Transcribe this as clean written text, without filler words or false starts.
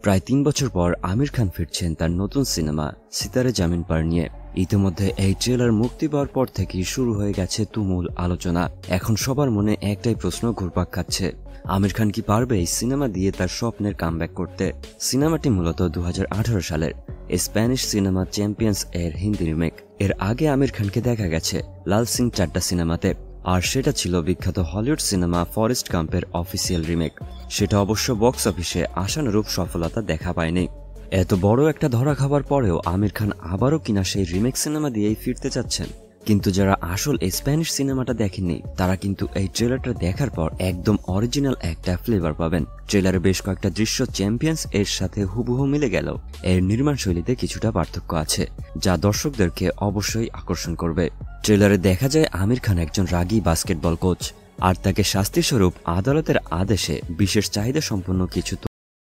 প্রায় ৩ বছর পর আমির খান ফিরছেন তার নতুন সিনেমা সিতারে জামিন পার নিয়ে। ইতিমধ্যে এই ট্রেলার মুক্তি পাওয়ার পর থেকেই শুরু হয়ে গেছে তুমুল আলোচনা। এখন সবার মনে একটাই প্রশ্ন ঘুরপাক খাচ্ছে, আমির খান কি পারবে এই সিনেমা দিয়ে তার স্বপ্নের কামব্যাক করতে? সিনেমাটি মূলত 2018 সালের স্প্যানিশ সিনেমা চ্যাম্পিয়ন্স এর হিন্দি রিমেক। এর আগে আমির খানকে দেখা গেছে লাল সিং চাড্ডা সিনেমাতে, আর সেটা ছিল বিখ্যাত হলিউড সিনেমা ফরেস্ট গাম্পের অফিসিয়াল রিমেক। সেটা অবশ্য বক্স অফিসে আশানুরূপ সফলতা দেখা পায়নি। এত বড় একটা ধরা খাবার পরেও আমির খান আবারও কিনা সেই রিমেক সিনেমা দিয়েই ফিরতে চাচ্ছেন। কিন্তু যারা আসল স্প্যানিশ সিনেমাটা দেখেননি তারা কিন্তু এই ট্রেলারটা দেখার পর একদম অরিজিনাল একটা ফ্লেভার পাবেন। ট্রেলারে বেশ কয়েকটা দৃশ্য চ্যাম্পিয়ন্স এর সাথে হুবহু মিলে গেল এর নির্মাণ শৈলীতে কিছুটা পার্থক্য আছে, যা দর্শকদেরকে অবশ্যই আকর্ষণ করবে। ট্রেলারে দেখা যায় আমির খান একজন রাগী বাস্কেটবল কোচ, আর তাকে শাস্তিস্বরূপ আদালতের আদেশে বিশেষ চাহিদা সম্পন্ন কিছু